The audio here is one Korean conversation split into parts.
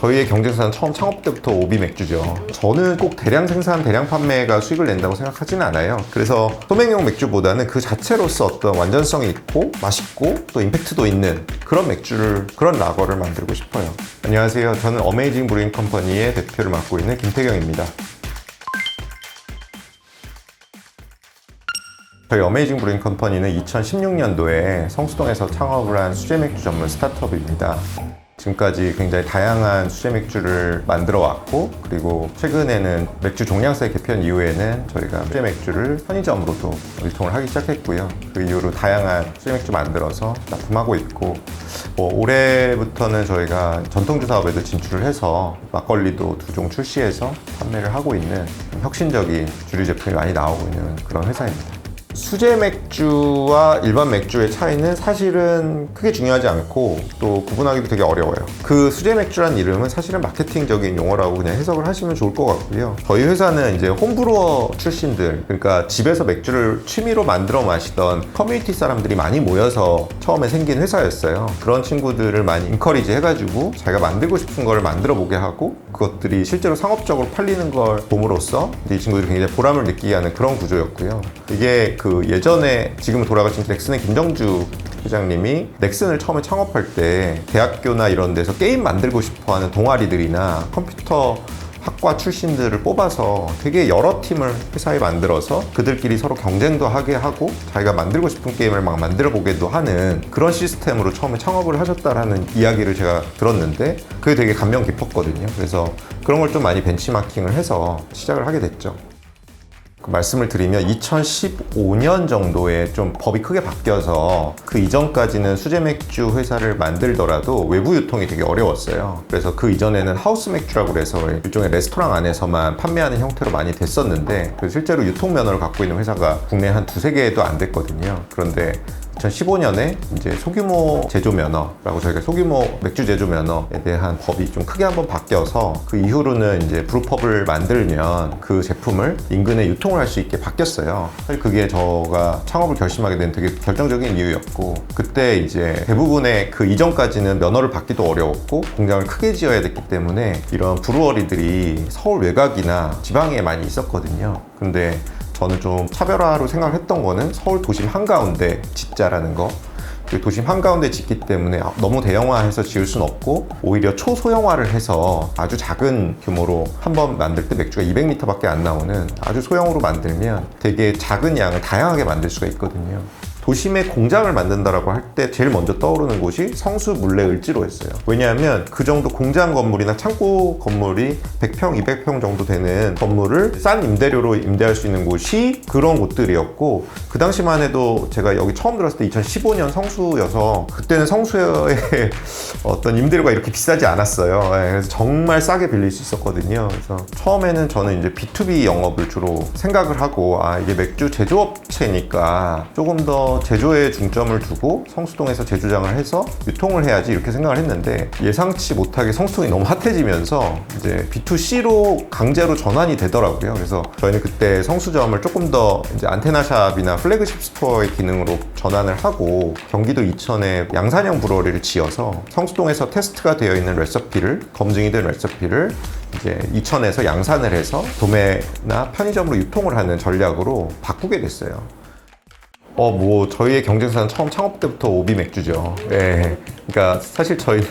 저희의 경쟁사는 처음 창업 때부터 오비 맥주죠. 저는 꼭 대량 생산, 대량 판매가 수익을 낸다고 생각하지는 않아요. 그래서 소맥용 맥주보다는 그 자체로서 어떤 완전성이 있고 맛있고 또 임팩트도 있는 그런 맥주를, 그런 라거를 만들고 싶어요. 안녕하세요. 저는 어메이징 브루잉 컴퍼니의 대표를 맡고 있는 김태경입니다. 저희 어메이징 브루잉 컴퍼니는 2016년도에 성수동에서 창업을 한 수제 맥주 전문 스타트업입니다. 지금까지 굉장히 다양한 수제 맥주를 만들어 왔고, 그리고 최근에는 맥주 종량세 개편 이후에는 저희가 수제 맥주를 편의점으로도 유통을 하기 시작했고요. 그 이후로 다양한 수제 맥주 만들어서 납품하고 있고, 올해부터는 저희가 전통주 사업에도 진출을 해서 막걸리도 2종 출시해서 판매를 하고 있는 혁신적인 주류 제품이 많이 나오고 있는 그런 회사입니다. 수제 맥주와 일반 맥주의 차이는 사실은 크게 중요하지 않고 또 구분하기도 되게 어려워요. 그 수제 맥주란 이름은 사실은 마케팅적인 용어라고 그냥 해석을 하시면 좋을 것 같고요. 저희 회사는 이제 홈브루어 출신들, 그러니까 집에서 맥주를 취미로 만들어 마시던 커뮤니티 사람들이 많이 모여서 처음에 생긴 회사였어요. 그런 친구들을 많이 인커리지 해가지고 자기가 만들고 싶은 걸 만들어 보게 하고, 그것들이 실제로 상업적으로 팔리는 걸 봄으로써 이 친구들이 굉장히 보람을 느끼게 하는 그런 구조였고요. 이게 그 예전에 지금 돌아가신 넥슨의 김정주 회장님이 넥슨을 처음에 창업할 때 대학교나 이런 데서 게임 만들고 싶어 하는 동아리들이나 컴퓨터 학과 출신들을 뽑아서 되게 여러 팀을 회사에 만들어서 그들끼리 서로 경쟁도 하게 하고 자기가 만들고 싶은 게임을 막 만들어 보게도 하는 그런 시스템으로 처음에 창업을 하셨다라는 이야기를 제가 들었는데, 그게 되게 감명 깊었거든요. 그래서 그런 걸 좀 많이 벤치마킹을 해서 시작을 하게 됐죠. 말씀을 드리면 2015년 정도에 좀 법이 크게 바뀌어서 그 이전까지는 수제 맥주 회사를 만들더라도 외부 유통이 되게 어려웠어요. 그래서 그 이전에는 하우스 맥주라고 그래서 일종의 레스토랑 안에서만 판매하는 형태로 많이 됐었는데, 실제로 유통 면허를 갖고 있는 회사가 국내에 한 2-3개도 안 됐거든요. 그런데 2015년에 이제 소규모 제조 면허라고, 저희가 소규모 맥주 제조 면허에 대한 법이 좀 크게 한번 바뀌어서 그 이후로는 이제 브루펍을 만들면 그 제품을 인근에 유통을 할 수 있게 바뀌었어요. 사실 그게 저가 창업을 결심하게 된 되게 결정적인 이유였고, 그때 이제 대부분의 그 이전까지는 면허를 받기도 어려웠고 공장을 크게 지어야 됐기 때문에 이런 브루어리들이 서울 외곽이나 지방에 많이 있었거든요. 근데 저는 좀 차별화로 생각을 했던 거는 서울 도심 한가운데 짓자라는 거. 그 도심 한가운데 짓기 때문에 너무 대형화해서 지을 순 없고, 오히려 초소형화를 해서 아주 작은 규모로 한번 만들 때 맥주가 200리터밖에 안 나오는 아주 소형으로 만들면 되게 작은 양을 다양하게 만들 수가 있거든요. 도심에 공장을 만든다라고 할 때 제일 먼저 떠오르는 곳이 성수 물레을지로였어요. 왜냐하면 그 정도 공장 건물이나 창고 건물이 100평, 200평 정도 되는 건물을 싼 임대료로 임대할 수 있는 곳이 그런 곳들이었고, 그 당시만 해도 제가 여기 처음 들었을 때 2015년 성수여서 그때는 성수의 어떤 임대료가 이렇게 비싸지 않았어요. 그래서 정말 싸게 빌릴 수 있었거든요. 그래서 처음에는 저는 이제 B2B 영업을 주로 생각을 하고, 이게 맥주 제조업체니까 조금 더 제조에 중점을 두고 성수동에서 제조장을 해서 유통을 해야지, 이렇게 생각을 했는데, 예상치 못하게 성수동이 너무 핫해지면서 이제 B2C로 강제로 전환이 되더라고요. 그래서 저희는 그때 성수점을 조금 더 이제 안테나샵이나 플래그십 스토어의 기능으로 전환을 하고, 경기도 이천에 양산형 브루어리를 지어서 성수동에서 테스트가 되어 있는 레시피를, 검증이 된 레시피를 이제 이천에서 양산을 해서 도매나 편의점으로 유통을 하는 전략으로 바꾸게 됐어요. 저희의 경쟁사는 처음 창업 때부터 오비 맥주죠. 네. 그러니까 사실 저희는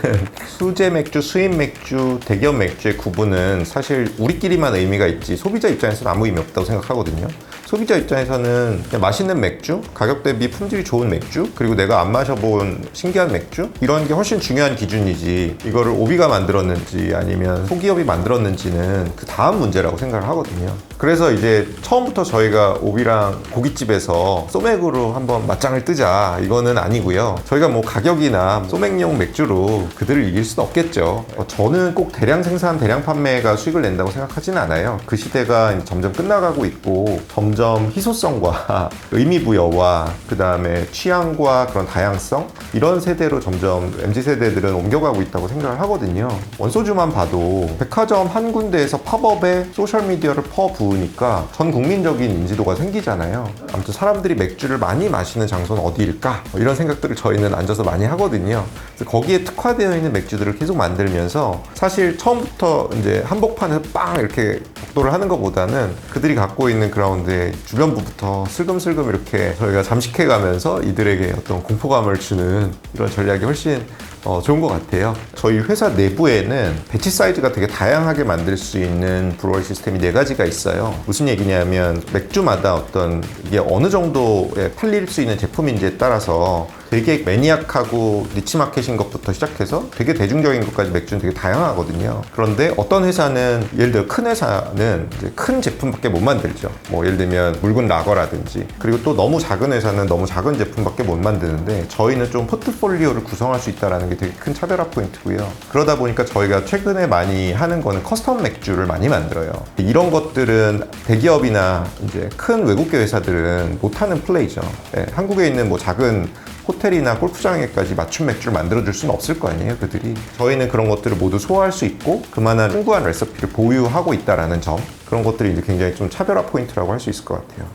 수제 맥주, 수입 맥주, 대기업 맥주의 구분은 사실 우리끼리만 의미가 있지 소비자 입장에서는 아무 의미 없다고 생각하거든요. 소비자 입장에서는 그냥 맛있는 맥주, 가격 대비 품질이 좋은 맥주, 그리고 내가 안 마셔본 신기한 맥주, 이런 게 훨씬 중요한 기준이지, 이거를 오비가 만들었는지 아니면 소기업이 만들었는지는 그 다음 문제라고 생각을 하거든요. 그래서 이제 처음부터 저희가 오비랑 고깃집에서 소맥으로 한번 맞짱을 뜨자, 이거는 아니고요. 저희가 뭐 가격이나 소맥용 맥주로 그들을 이길 수는 없겠죠. 저는 꼭 대량 생산, 대량 판매가 수익을 낸다고 생각하지는 않아요. 그 시대가 점점 끝나가고 있고, 점점 점점 희소성과 의미부여와 그 다음에 취향과 그런 다양성 이런 세대로 점점 MZ세대들은 옮겨가고 있다고 생각을 하거든요. 원소주만 봐도 백화점 한 군데에서 팝업에 소셜미디어를 퍼부으니까 전 국민적인 인지도가 생기잖아요. 아무튼 사람들이 맥주를 많이 마시는 장소는 어디일까? 이런 생각들을 저희는 앉아서 많이 하거든요. 그래서 거기에 특화되어 있는 맥주들을 계속 만들면서 사실 처음부터 이제 한복판에서 빵 이렇게 복도를 하는 것보다는 그들이 갖고 있는 그라운드의 주변부부터 슬금슬금 이렇게 저희가 잠식해가면서 이들에게 어떤 공포감을 주는 이런 전략이 훨씬 좋은 것 같아요. 저희 회사 내부에는 배치 사이즈가 되게 다양하게 만들 수 있는 브루어리 시스템이 4가지가 있어요. 무슨 얘기냐면 맥주마다 어떤 이게 어느 정도에 팔릴 수 있는 제품인지에 따라서 되게 매니악하고 니치 마켓인 것부터 시작해서 되게 대중적인 것까지 맥주는 되게 다양하거든요. 그런데 어떤 회사는 예를 들어 큰 회사는 이제 큰 제품밖에 못 만들죠. 뭐 예를 들면 묽은 라거라든지 그리고 또 너무 작은 회사는 너무 작은 제품밖에 못 만드는데 저희는 좀 포트폴리오를 구성할 수 있다는 게 되게 큰 차별화 포인트고요. 그러다 보니까 저희가 최근에 많이 하는 거는 커스텀 맥주를 많이 만들어요. 이런 것들은 대기업이나 이제 큰 외국계 회사들은 못하는 플레이죠. 네, 한국에 있는 뭐 작은 호텔이나 골프장에까지 맞춤 맥주를 만들어줄 수는 없을 거 아니에요, 그들이. 저희는 그런 것들을 모두 소화할 수 있고 그만한 풍부한 레시피를 보유하고 있다는 점, 그런 것들이 이제 굉장히 좀 차별화 포인트라고 할 수 있을 것 같아요.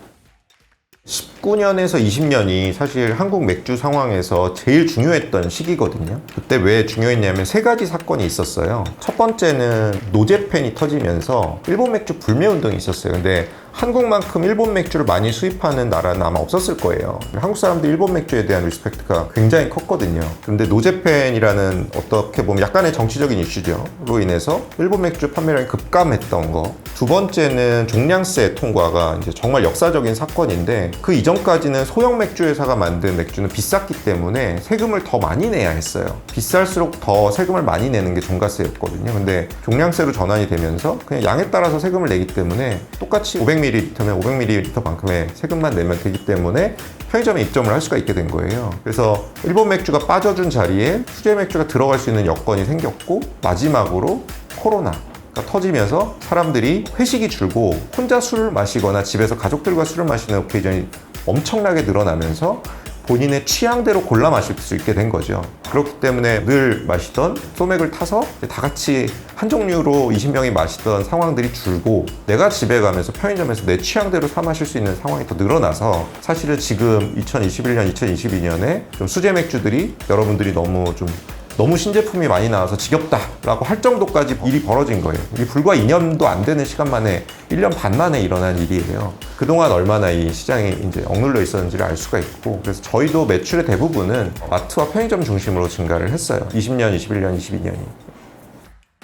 19년에서 20년이 사실 한국 맥주 상황에서 제일 중요했던 시기거든요. 그때 왜 중요했냐면 3가지 사건이 있었어요. 첫 번째는 노제팬이 터지면서 일본 맥주 불매 운동이 있었어요. 근데 한국만큼 일본 맥주를 많이 수입하는 나라는 아마 없었을 거예요. 한국 사람들 일본 맥주에 대한 리스펙트가 굉장히 컸거든요. 그런데 노제팬이라는 어떻게 보면 약간의 정치적인 이슈죠. 로 인해서 일본 맥주 판매량이 급감했던 거. 두 번째는 종량세 통과가 이제 정말 역사적인 사건인데 그 이전까지는 소형 맥주 회사가 만든 맥주는 비쌌기 때문에 세금을 더 많이 내야 했어요. 비쌀수록 더 세금을 많이 내는 게 종가세였거든요. 근데 종량세로 전환이 되면서 그냥 양에 따라서 세금을 내기 때문에 똑같이 500ml면 500ml만큼의 세금만 내면 되기 때문에 편의점에 입점을 할 수가 있게 된 거예요. 그래서 일본 맥주가 빠져준 자리에 수제 맥주가 들어갈 수 있는 여건이 생겼고 마지막으로 코로나 터지면서 사람들이 회식이 줄고 혼자 술을 마시거나 집에서 가족들과 술을 마시는 오케이전이 엄청나게 늘어나면서 본인의 취향대로 골라 마실 수 있게 된 거죠. 그렇기 때문에 늘 마시던 소맥을 타서 다 같이 한 종류로 20명이 마시던 상황들이 줄고 내가 집에 가면서 편의점에서 내 취향대로 사 마실 수 있는 상황이 더 늘어나서 사실은 지금 2021년, 2022년에 좀 수제 맥주들이 여러분들이 너무 신제품이 많이 나와서 지겹다라고 할 정도까지 일이 벌어진 거예요. 이게 불과 2년도 안 되는 시간 만에 1년 반 만에 일어난 일이에요. 그동안 얼마나 이 시장이 이제 억눌려 있었는지를 알 수가 있고 그래서 저희도 매출의 대부분은 마트와 편의점 중심으로 증가를 했어요. 20년, 21년, 22년이.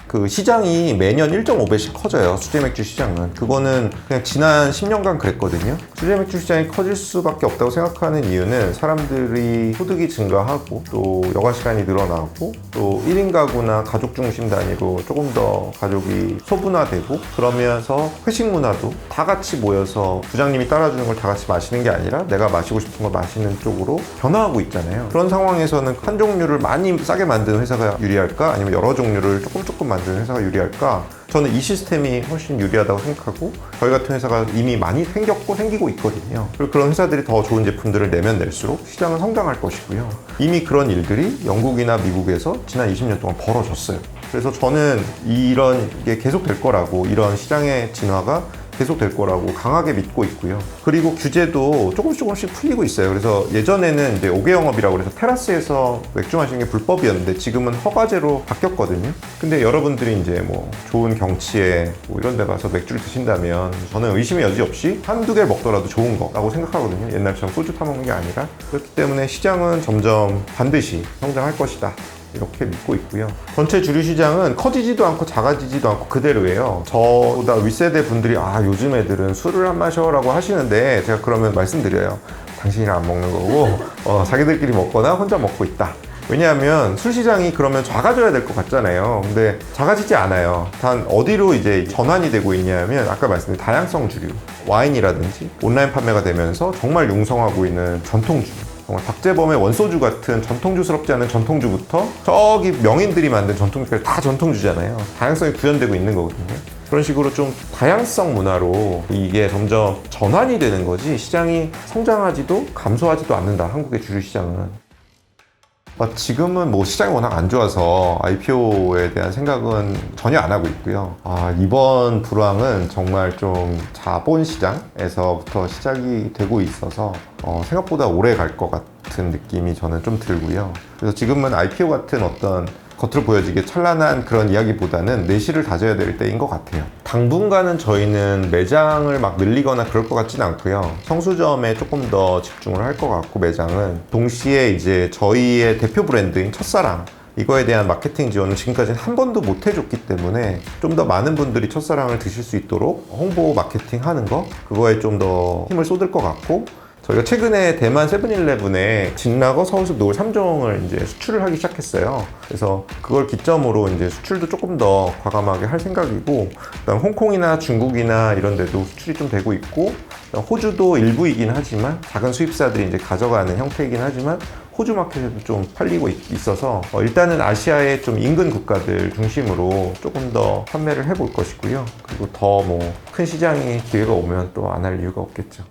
그 시장이 매년 1.5배씩 커져요. 수제 맥주 시장은. 그거는 그냥 지난 10년간 그랬거든요. 수제 맥주 시장이 커질 수밖에 없다고 생각하는 이유는 사람들이 소득이 증가하고 또 여가 시간이 늘어나고 또 1인 가구나 가족 중심 단위로 조금 더 가족이 소분화되고 그러면서 회식 문화도 다 같이 모여서 부장님이 따라주는 걸 다 같이 마시는 게 아니라 내가 마시고 싶은 걸 마시는 쪽으로 변화하고 있잖아요. 그런 상황에서는 한 종류를 많이 싸게 만드는 회사가 유리할까? 아니면 여러 종류를 조금 만드는 회사가 유리할까? 저는 이 시스템이 훨씬 유리하다고 생각하고 저희 같은 회사가 이미 많이 생기고 있거든요. 그리고 그런 회사들이 더 좋은 제품들을 내면 낼수록 시장은 성장할 것이고요. 이미 그런 일들이 영국이나 미국에서 지난 20년 동안 벌어졌어요. 그래서 저는 이런 게 계속 될 거라고, 이런 시장의 진화가 계속 될 거라고 강하게 믿고 있고요. 그리고 규제도 조금씩 풀리고 있어요. 그래서 예전에는 이제 5개 영업이라고 해서 테라스에서 맥주 마시는 게 불법이었는데 지금은 허가제로 바뀌었거든요. 근데 여러분들이 이제 뭐 좋은 경치에 뭐 이런 데 가서 맥주를 드신다면 저는 의심의 여지 없이 한두 개를 먹더라도 좋은 거라고 생각하거든요. 옛날처럼 소주 타 먹는 게 아니라. 그렇기 때문에 시장은 점점 반드시 성장할 것이다. 이렇게 믿고 있고요. 전체 주류 시장은 커지지도 않고 작아지지도 않고 그대로예요. 저보다 윗세대 분들이 요즘 애들은 술을 안 마셔 라고 하시는데 제가 그러면 말씀드려요. 당신이랑 안 먹는 거고 자기들끼리 먹거나 혼자 먹고 있다. 왜냐하면 술 시장이 그러면 작아져야 될 것 같잖아요. 근데 작아지지 않아요. 단 어디로 이제 전환이 되고 있냐면 아까 말씀드린 다양성 주류, 와인이라든지 온라인 판매가 되면서 정말 융성하고 있는 전통주, 박재범의 원소주 같은 전통주스럽지 않은 전통주부터 저기 명인들이 만든 전통주까지 다 전통주잖아요. 다양성이 구현되고 있는 거거든요. 그런 식으로 좀 다양성 문화로 이게 점점 전환이 되는 거지 시장이 성장하지도 감소하지도 않는다. 한국의 주류 시장은. 지금은 뭐 시장이 워낙 안 좋아서 IPO에 대한 생각은 전혀 안 하고 있고요. 이번 불황은 정말 좀 자본 시장에서부터 시작이 되고 있어서 생각보다 오래 갈 것 같은 느낌이 저는 좀 들고요. 그래서 지금은 IPO 같은 어떤 겉으로 보여지게 찬란한 그런 이야기보다는 내실을 다져야 될 때인 것 같아요. 당분간은 저희는 매장을 막 늘리거나 그럴 것 같진 않고요. 성수점에 조금 더 집중을 할 것 같고 매장은 동시에 이제 저희의 대표 브랜드인 첫사랑 이거에 대한 마케팅 지원을 지금까지는 한 번도 못 해줬기 때문에 좀 더 많은 분들이 첫사랑을 드실 수 있도록 홍보 마케팅 하는 거 그거에 좀 더 힘을 쏟을 것 같고 저희가 최근에 대만 세븐일레븐에 진라거, 서울숲, 노을 3종을 이제 수출을 하기 시작했어요. 그래서 그걸 기점으로 이제 수출도 조금 더 과감하게 할 생각이고, 그다음 홍콩이나 중국이나 이런 데도 수출이 좀 되고 있고, 호주도 일부이긴 하지만 작은 수입사들이 이제 가져가는 형태이긴 하지만 호주 마켓에도 좀 팔리고 있어서 일단은 아시아의 좀 인근 국가들 중심으로 조금 더 판매를 해볼 것이고요. 그리고 더 뭐 큰 시장이 기회가 오면 또 안 할 이유가 없겠죠.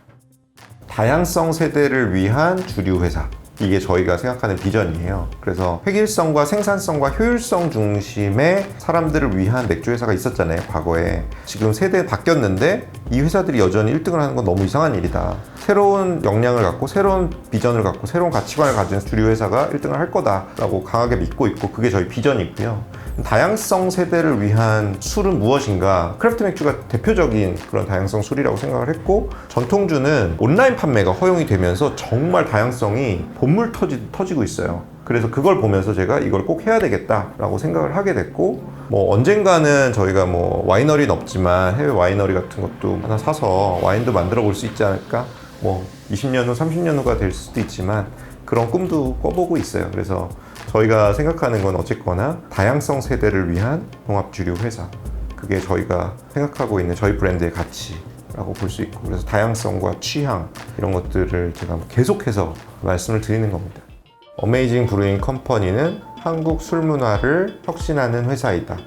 다양성 세대를 위한 주류 회사. 이게 저희가 생각하는 비전이에요. 그래서 획일성과 생산성과 효율성 중심의 사람들을 위한 맥주 회사가 있었잖아요, 과거에. 지금 세대 바뀌었는데 이 회사들이 여전히 1등을 하는 건 너무 이상한 일이다. 새로운 역량을 갖고 새로운 비전을 갖고 새로운 가치관을 가진 주류 회사가 1등을 할 거다라고 강하게 믿고 있고 그게 저희 비전이고요. 다양성 세대를 위한 술은 무엇인가? 크래프트 맥주가 대표적인 그런 다양성 술이라고 생각을 했고 전통주는 온라인 판매가 허용이 되면서 정말 다양성이 본물 터지고 있어요. 그래서 그걸 보면서 제가 이걸 꼭 해야 되겠다라고 생각을 하게 됐고 뭐 언젠가는 저희가 뭐 와이너리는 없지만 해외 와이너리 같은 것도 하나 사서 와인도 만들어 볼 수 있지 않을까? 뭐 20년 후, 30년 후가 될 수도 있지만 그런 꿈도 꿔보고 있어요. 그래서 저희가 생각하는 건 어쨌거나 다양성 세대를 위한 종합주류 회사 그게 저희가 생각하고 있는 저희 브랜드의 가치라고 볼 수 있고 그래서 다양성과 취향 이런 것들을 제가 계속해서 말씀을 드리는 겁니다. 어메이징 브루잉 컴퍼니는 한국 술 문화를 혁신하는 회사이다.